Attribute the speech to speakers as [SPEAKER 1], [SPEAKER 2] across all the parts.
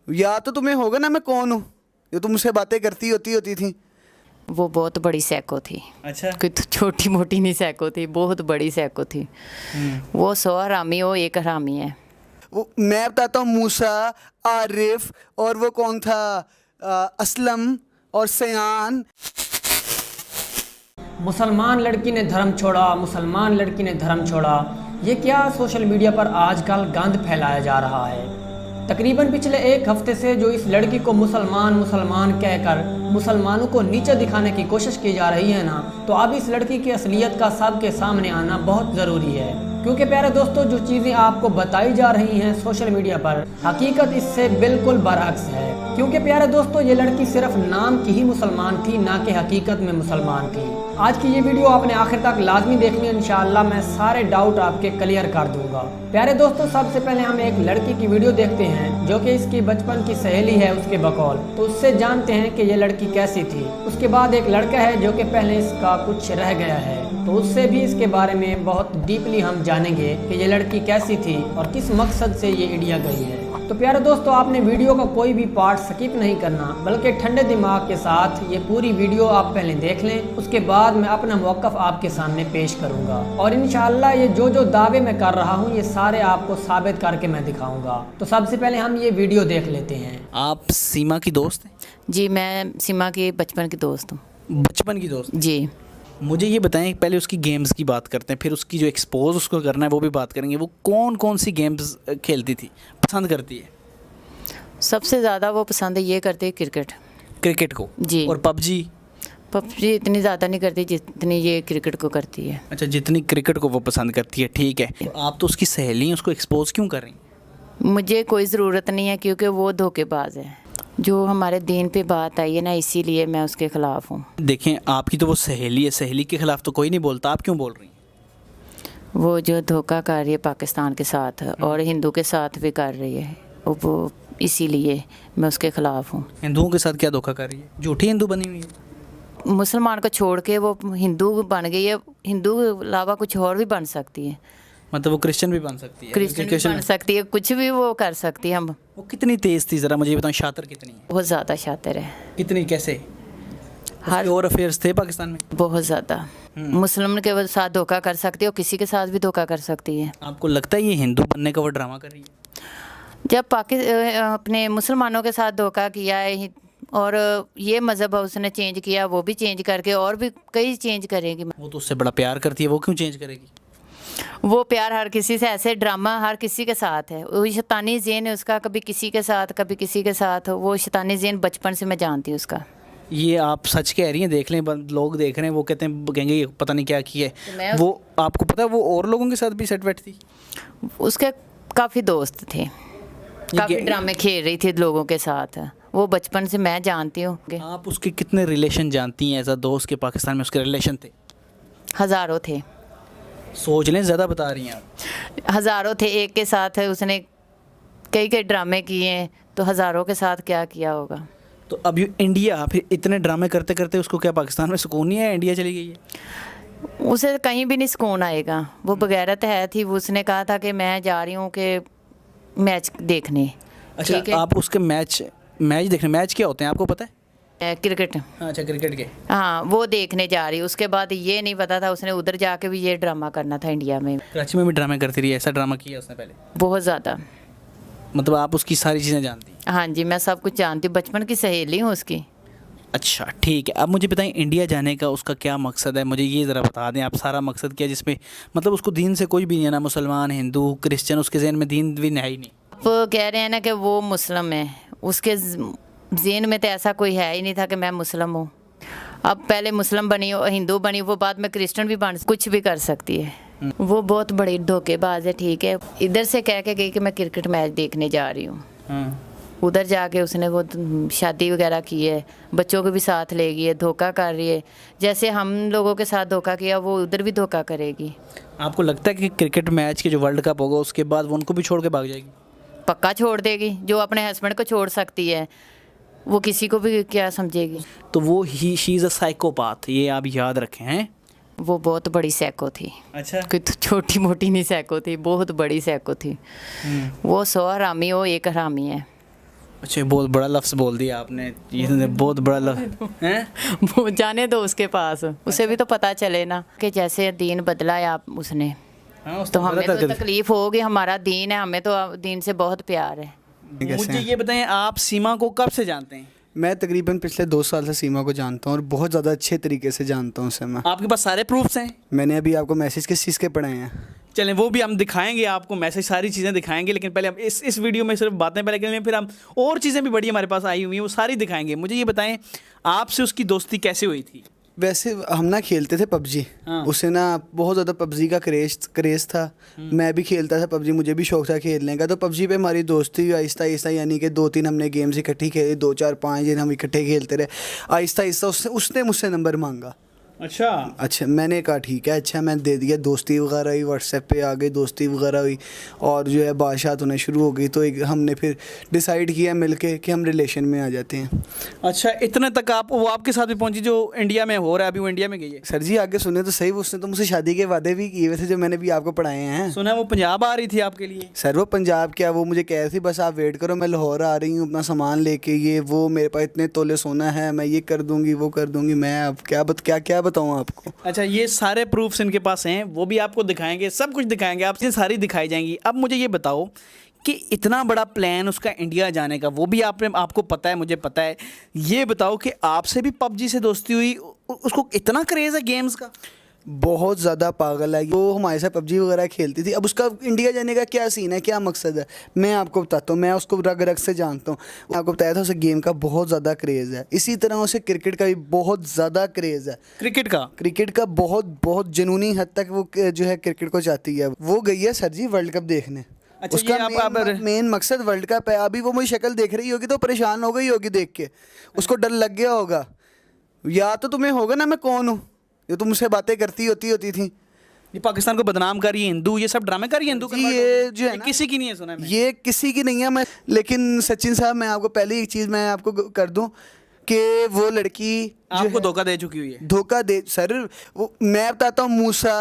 [SPEAKER 1] या तो तुम्हें होगा ना मैं कौन हूँ, जो तुम मुझसे बातें करती होती थी।
[SPEAKER 2] वो बहुत बड़ी सैको थी।
[SPEAKER 1] अच्छा।
[SPEAKER 2] कोई तो छोटी मोटी नहीं सैको थी, बहुत बड़ी सैको थी। वो 100 हरामी, वो एक हरामी है।
[SPEAKER 1] वो मैं बताता हूँ, मूसा, आरिफ और वो कौन था, असलम और सयान।
[SPEAKER 3] मुसलमान लड़की ने धर्म छोड़ा, मुसलमान लड़की ने धर्म छोड़ा। ये क्या सोशल मीडिया पर आजकल गंद फैलाया जा रहा है। तकरीबन पिछले एक हफ्ते से जो इस लड़की को मुसलमान मुसलमान कहकर मुसलमानों को नीचे दिखाने की कोशिश की जा रही है ना, तो अब इस लड़की की असलियत का सबके सामने आना बहुत ज़रूरी है। क्योंकि प्यारे दोस्तों, जो चीज़ें आपको बताई जा रही हैं सोशल मीडिया पर, हकीकत इससे बिल्कुल बरअक्स है। क्योंकि प्यारे दोस्तों, ये लड़की सिर्फ नाम की ही मुसलमान थी, ना कि हकीकत में मुसलमान थी। आज की ये वीडियो आपने आखिर तक लाजमी देखनी है। इंशाअल्लाह मैं सारे डाउट आपके क्लियर कर दूंगा। प्यारे दोस्तों, सबसे पहले हम एक लड़की की वीडियो देखते हैं जो कि इसकी बचपन की सहेली है उसके बकौल, तो उससे जानते हैं कि ये लड़की कैसी थी। उसके बाद एक लड़का है जो कि पहले इसका कुछ रह गया है, तो उससे भी इसके बारे में बहुत डीपली हम जानेंगे कि ये लड़की कैसी थी और किस मकसद से ये इंडिया गई है। तो प्यारे दोस्तों, आपने वीडियो का कोई भी पार्ट स्किप नहीं करना, बल्कि ठंडे दिमाग के साथ ये पूरी वीडियो आप पहले देख लें। उसके बाद मैं अपना मौक़िफ़ आपके सामने पेश करूंगा और इंशाअल्लाह ये जो दावे मैं कर रहा हूँ ये सारे आपको साबित करके मैं दिखाऊंगा। तो सबसे पहले हम ये वीडियो देख लेते हैं।
[SPEAKER 1] आप सीमा की दोस्त हैं?
[SPEAKER 2] जी, मैं सीमा की बचपन की दोस्त हूँ।
[SPEAKER 1] बचपन की दोस्त?
[SPEAKER 2] जी।
[SPEAKER 1] मुझे ये बताएं, पहले उसकी गेम्स की बात करते हैं, फिर उसकी जो एक्सपोज उसको करना है वो भी बात करेंगे। वो कौन कौन सी गेम्स खेलती थी, पसंद करती है?
[SPEAKER 2] सबसे ज़्यादा वो पसंद ये करती है क्रिकेट।
[SPEAKER 1] क्रिकेट को?
[SPEAKER 2] जी।
[SPEAKER 1] और पबजी?
[SPEAKER 2] पबजी इतनी ज़्यादा नहीं करती जितनी ये क्रिकेट को करती है।
[SPEAKER 1] अच्छा, जितनी क्रिकेट को वो पसंद करती है, ठीक है। तो आप तो उसकी सहेली हैं, उसको एक्सपोज क्यों कर रही हैं?
[SPEAKER 2] मुझे कोई ज़रूरत नहीं है, क्योंकि वो धोखेबाज है। जो हमारे दीन पे बात आई है ना, इसीलिए मैं उसके ख़िलाफ़ हूँ।
[SPEAKER 1] देखें, आपकी तो वो सहेली है, सहेली के ख़िलाफ़ तो कोई नहीं बोलता, आप क्यों बोल रही हैं?
[SPEAKER 2] वो जो धोखा कर रही है पाकिस्तान के साथ और हिंदू के साथ भी कर रही है, वो इसीलिए मैं उसके ख़िलाफ़ हूँ।
[SPEAKER 1] हिंदुओं के साथ क्या धोखा कर रही है? झूठी हिंदू बनी हुई है।
[SPEAKER 2] मुसलमान को छोड़ के वो हिंदू बन गई है। हिंदू के अलावा कुछ और भी बन सकती है।
[SPEAKER 1] मतलब वो क्रिश्चियन भी बन सकती है?
[SPEAKER 2] क्रिश्चियन भी बन सकती है, कुछ भी वो कर सकती है। हम
[SPEAKER 1] वो कितनी तेज़ थी, ज़रा मुझे ये बताओ, शातिर कितनी है?
[SPEAKER 2] बहुत ज़्यादा शातिर है।
[SPEAKER 1] कितनी, कैसे?
[SPEAKER 2] हर
[SPEAKER 1] और अफेयर्स थे पाकिस्तान में?
[SPEAKER 2] बहुत ज़्यादा। मुस्लिम के साथ धोखा कर सकती है और किसी के साथ भी धोखा कर सकती है।
[SPEAKER 1] आपको लगता है ये हिंदू बनने का वो ड्रामा कर रही है?
[SPEAKER 2] जब अपने मुसलमानों के साथ धोखा किया है और ये मज़हब उसने चेंज किया, वो भी चेंज करके और भी कई चेंज करेगी।
[SPEAKER 1] वो तो उससे बड़ा प्यार करती है, वो क्यों चेंज करेगी?
[SPEAKER 2] वो प्यार हर किसी से, ऐसे ड्रामा हर किसी के साथ है। वो शैतानी ज़ेन है उसका, कभी किसी के साथ कभी किसी के साथ। वो शैतानी ज़ेन बचपन से मैं जानती हूँ उसका।
[SPEAKER 1] ये आप सच कह रही हैं? देख लें, लोग देख रहे हैं, वो कहते हैं, कहेंगे ये पता नहीं क्या किया है।
[SPEAKER 2] तो
[SPEAKER 1] वो आपको पता है वो और लोगों के साथ भी सेट बैठ थी?
[SPEAKER 2] उसके काफ़ी दोस्त थे, काफ़ी ड्रामे खेल रही थी लोगों के साथ। वो बचपन से मैं जानती हूँ।
[SPEAKER 1] आप उसके कितने रिलेशन जानती हैं एज अ दोस्त के? पाकिस्तान में उसके रिलेशन थे?
[SPEAKER 2] हज़ारों थे।
[SPEAKER 1] सोच लें, ज़्यादा बता रही हैं आप।
[SPEAKER 2] हज़ारों थे। एक के साथ उसने कई कई ड्रामे किए हैं, तो हज़ारों के साथ क्या किया होगा।
[SPEAKER 1] तो अब ये इंडिया, फिर इतने ड्रामे करते करते उसको क्या पाकिस्तान में सुकून नहीं है? इंडिया चली गई है।
[SPEAKER 2] उसे कहीं भी नहीं सुकून आएगा। वो बगैरत है थी। वो उसने कहा था कि मैं जा रही हूँ कि मैच देखने।
[SPEAKER 1] अच्छा, आप उसके मैच देखने, मैच क्या होते हैं आपको पता है?
[SPEAKER 2] क्रिकेट।
[SPEAKER 1] अच्छा, क्रिकेट के।
[SPEAKER 2] हाँ, वो देखने जा रही। उसके बाद ये नहीं पता था उसने उधर जाके भी ये ड्रामा करना था इंडिया में।
[SPEAKER 1] कराची में भी ड्रामे करती रही, ऐसा ड्रामा किया उसने पहले?
[SPEAKER 2] बहुत ज़्यादा।
[SPEAKER 1] मतलब आप उसकी सारी चीज़ें जानती हैं?
[SPEAKER 2] हाँ जी, मैं सब कुछ जानती हूँ। बचपन की सहेली हूँ उसकी।
[SPEAKER 1] अच्छा, ठीक है। अब मुझे बताएं, इंडिया जाने का उसका क्या मकसद है? मुझे ये ज़रा बता दें आप, सारा मकसद क्या, जिसमें मतलब उसको दीन से कोई भी नहीं है ना, मुसलमान, हिंदू, क्रिश्चियन, उसके जहन में दीन भी है ही नहीं।
[SPEAKER 2] आप कह रहे हैं ना कि वो मुस्लिम है, उसके ज़हन में तो ऐसा कोई है ही नहीं था कि मैं मुस्लिम हूँ। अब पहले मुस्लिम बनी हो, हिंदू बनी, वो बाद में क्रिश्चियन भी बन, कुछ भी कर सकती है। वो बहुत बड़ी धोखेबाज है, ठीक है। इधर से कह के गई कि मैं क्रिकेट मैच देखने जा रही हूँ। उधर जाके उसने वो शादी वगैरह की है, बच्चों को भी साथ ले गई है, धोखा कर रही है। जैसे हम लोगों के साथ धोखा किया, वो उधर भी धोखा करेगी।
[SPEAKER 1] आपको लगता है कि क्रिकेट मैच के जो वर्ल्ड कप होगा उसके बाद वो उनको भी छोड़ के भाग जाएगी?
[SPEAKER 2] पक्का छोड़ देगी। जो अपने हस्बैंड को छोड़ सकती है, वो किसी को भी क्या समझेगी।
[SPEAKER 1] तो वो शी इज़ अ साइकोपाथ, ये आप याद रखें हैं।
[SPEAKER 2] वो बहुत बड़ी सैको थी।
[SPEAKER 1] अच्छा।
[SPEAKER 2] कोई तो छोटी मोटी नहीं सैको थी, बहुत बड़ी सैको थी। वो 100 हरामी, वो एक हरामी है।
[SPEAKER 1] अच्छा, बहुत बड़ा लफ्ज़ बोल दिया आपने, ये बहुत बड़ा लफ्ज़ हैं।
[SPEAKER 2] वो जाने दो उसके पास, उसे भी तो पता चले ना कि जैसे दीन बदला है आप उसने,
[SPEAKER 1] हाँ,
[SPEAKER 2] तो हमें तो तकलीफ़ होगी। हमारा दीन है, हमें तो दीन से बहुत प्यार है।
[SPEAKER 1] मुझे ये बताएं, आप सीमा को कब से जानते हैं?
[SPEAKER 4] मैं तकरीबन पिछले 2 साल से सीमा को जानता हूँ और बहुत ज़्यादा अच्छे तरीके से जानता हूँ उसे मैं।
[SPEAKER 1] आपके पास सारे प्रूफ्स हैं?
[SPEAKER 4] मैंने अभी आपको मैसेज किस चीज़ के पढ़ाए हैं?
[SPEAKER 1] चलें, वो भी हम दिखाएंगे आपको, मैसेज सारी चीज़ें दिखाएंगे, लेकिन पहले हम इस वीडियो में सिर्फ बातें पहले करेंगे, फिर हम और चीज़ें भी बड़ी हमारे पास आई हुई हैं वो सारी दिखाएंगे। मुझे ये बताएं, आपसे उसकी दोस्ती कैसे हुई थी?
[SPEAKER 4] वैसे हम ना खेलते थे पबजी।
[SPEAKER 1] हाँ।
[SPEAKER 4] उसे ना बहुत ज़्यादा पबजी का क्रेज़ था। मैं भी खेलता था पबजी, मुझे भी शौक था खेलने का। तो पबजी पे हमारी दोस्ती हुई आहिस्ता आहिस्ता, यानी कि 2-3 हमने गेम्स इकट्ठी खेले, 2 4 5 दिन हम इकट्ठे खेलते रहे। आहिस्ता आहिस्ता उसने मुझसे नंबर मांगा। अच्छा, मैंने कहा ठीक है, अच्छा मैं दे दिया। दोस्ती वगैरह हुई, व्हाट्सएप पे आ गई, दोस्ती वगैरह हुई और जो है बातचीत होना शुरू हो गई। तो एक हमने फिर डिसाइड किया मिलके कि हम रिलेशन में आ जाते हैं।
[SPEAKER 1] अच्छा, इतने तक वो आपके साथ भी पहुंची जो इंडिया में हो रहा है? अभी वो इंडिया में गई है?
[SPEAKER 4] सर जी आगे सुने तो सही, उसने तो मुझसे शादी के वादे भी किए हुए थे जो मैंने भी आपको पढ़ाए हैं।
[SPEAKER 1] सुना वो पंजाब आ रही थी आपके लिए?
[SPEAKER 4] सर वो पंजाब क्या, वो मुझे कह रही थी बस आप वेट करो, मैं लाहौर आ रही हूँ अपना सामान लेके, ये वो मेरे पास इतने तोले सोना है, मैं ये कर दूँगी वो कर दूँगी। मैं अब क्या बताऊँ आपको।
[SPEAKER 1] अच्छा, ये सारे प्रूफ्स इनके पास हैं, वो भी आपको दिखाएंगे, सब कुछ दिखाएंगे, आपसे सारी दिखाई जाएंगी। अब मुझे ये बताओ कि इतना बड़ा प्लान उसका इंडिया जाने का, वो भी आपको पता है, मुझे पता है। ये बताओ कि आपसे भी पबजी से दोस्ती हुई, उसको इतना क्रेज़ है गेम्स का?
[SPEAKER 4] बहुत ज़्यादा पागल है वो, हमारे साथ पबजी वगैरह खेलती थी। अब उसका इंडिया जाने का क्या सीन है, क्या मकसद है, मैं आपको बताता हूँ। मैं उसको रग रग से जानता हूँ। मैं आपको बताया था उसे गेम का बहुत ज़्यादा क्रेज़ है। इसी तरह उसे क्रिकेट का भी बहुत ज़्यादा क्रेज़ है। क्रिकेट का बहुत जुनूनी हद तक वो जो है क्रिकेट को चाहती है। वो गई है सर जी वर्ल्ड कप देखने।
[SPEAKER 1] अच्छा,
[SPEAKER 4] उसका मेन मकसद वर्ल्ड कप है। अभी वो मेरी शक्ल देख रही होगी तो परेशान हो गई होगी देख के, उसको डर लग गया होगा। या तो तुम्हें होगा ना मैं कौन हूँ, ये तुम मुझसे बातें करती होती थी।
[SPEAKER 1] ये पाकिस्तान को बदनाम कर रही है, हिंदू, ये सब ड्रामे कर रही है हिंदू।
[SPEAKER 4] ये जो है ना,
[SPEAKER 1] किसी की नहीं है, सुना है
[SPEAKER 4] ये किसी की नहीं है। मैं लेकिन सचिन साहब, मैं आपको पहले एक चीज़ मैं आपको कर दूं कि वो लड़की
[SPEAKER 1] आपको धोखा दे चुकी हुई है।
[SPEAKER 4] धोखा दे सर, वो मैं बताता हूँ। मूसा,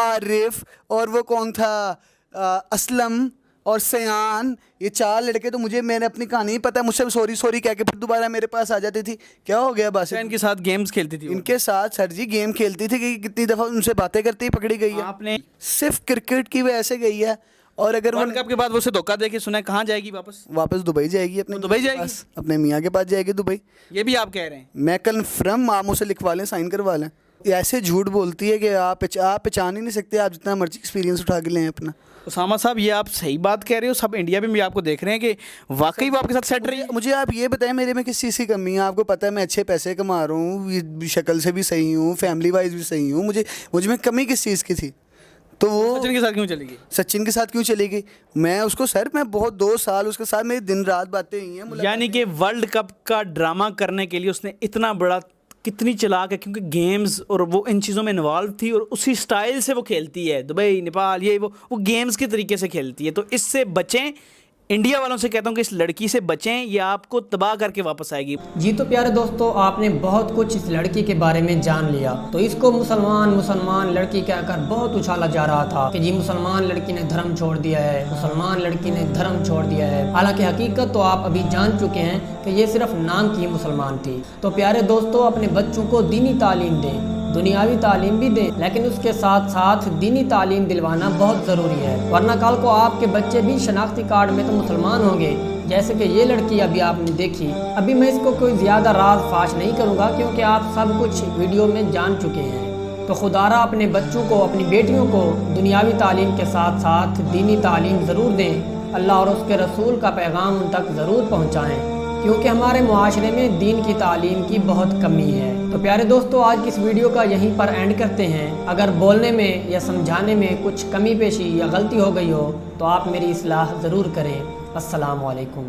[SPEAKER 4] आरिफ और वो कौन था, असलम और सयान, ये 4 लड़के तो मैंने अपनी कहानी ही पता है। मुझसे सॉरी कह के फिर दोबारा मेरे पास आ जाती थी। क्या हो गया बस?
[SPEAKER 1] इनके साथ गेम्स खेलती थी?
[SPEAKER 4] इनके साथ सर जी गेम खेलती थी कि कितनी दफ़ा उनसे बातें करती ही पकड़ी गई है।
[SPEAKER 1] आपने
[SPEAKER 4] सिर्फ क्रिकेट की वजह से गई है। और अगर
[SPEAKER 1] वर्ल्ड कप के बाद वो उसे धोखा दे के, सुना है कहाँ जाएगी वापस
[SPEAKER 4] दुबई जाएगी, अपने
[SPEAKER 1] दुबई जाएगी,
[SPEAKER 4] अपने मियाँ के पास जाएगी दुबई।
[SPEAKER 1] ये भी आप कह रहे हैं?
[SPEAKER 4] मैं कन्फर्म, आप मुझसे लिखवा लें, साइन करवा लें। ऐसे झूठ बोलती है कि आप पहचान ही नहीं सकते, आप जितना मर्जी एक्सपीरियंस उठा के लें अपना।
[SPEAKER 1] उसामा साहब, ये आप सही बात कह रहे हो, सब इंडिया में भी आपको देख रहे हैं कि वाकई वो आपके साथ सेट रही है।
[SPEAKER 4] मुझे आप ये बताएं मेरे में किस चीज़ की कमी है? आपको पता है मैं अच्छे पैसे कमा रहा हूँ, शक्ल से भी सही हूँ, फैमिली वाइज भी सही हूँ। मुझ में कमी किस चीज़ की थी? तो वो
[SPEAKER 1] सचिन के साथ क्यों चली गई?
[SPEAKER 4] सचिन के साथ क्यों चली गई? मैं उसको सर, मैं बहुत 2 साल उसके साथ मेरी दिन रात बातें हुई हैं।
[SPEAKER 1] यानी कि वर्ल्ड कप का ड्रामा करने के लिए उसने इतना बड़ा, कितनी चालाक है, क्योंकि गेम्स और वो इन चीज़ों में इन्वॉल्व थी और उसी स्टाइल से वो खेलती है। दुबई, नेपाल, ये वो गेम्स के तरीके से खेलती है। तो इससे बचें, इंडिया वालों से कहता हूँ कि इस लड़की से बचें, ये आपको तबाह करके वापस आएगी।
[SPEAKER 3] जी तो प्यारे दोस्तों, आपने बहुत कुछ इस लड़की के बारे में जान लिया। तो इसको मुसलमान लड़की कहकर बहुत उछाला जा रहा था कि जी मुसलमान लड़की ने धर्म छोड़ दिया है, मुसलमान लड़की ने धर्म छोड़ दिया है। हालांकि हकीकत तो आप अभी जान चुके हैं कि ये सिर्फ नाम की मुसलमान थी। तो प्यारे दोस्तों, अपने बच्चों को दीनी तालीम दें, दुनियावी तालीम भी दें, लेकिन उसके साथ साथ दीनी तालीम दिलवाना बहुत ज़रूरी है। वरना कल को आपके बच्चे भी शनाख्ती कार्ड में तो मुसलमान होंगे, जैसे कि ये लड़की अभी आपने देखी। अभी मैं इसको कोई ज़्यादा राज फाश नहीं करूँगा क्योंकि आप सब कुछ वीडियो में जान चुके हैं। तो खुदारा अपने बच्चों को, अपनी बेटियों को दुनियावी तालीम के साथ साथ दीनी तालीम ज़रूर दें। अल्लाह और उसके रसूल का पैगाम उन तक ज़रूर पहुँचाएँ, क्योंकि हमारे मुआशरे में दीन की तालीम की बहुत कमी है। तो प्यारे दोस्तों, आज की इस वीडियो का यहीं पर एंड करते हैं। अगर बोलने में या समझाने में कुछ कमी पेशी या गलती हो गई हो तो आप मेरी इस्लाह ज़रूर करें। अस्सलाम वालेकुम।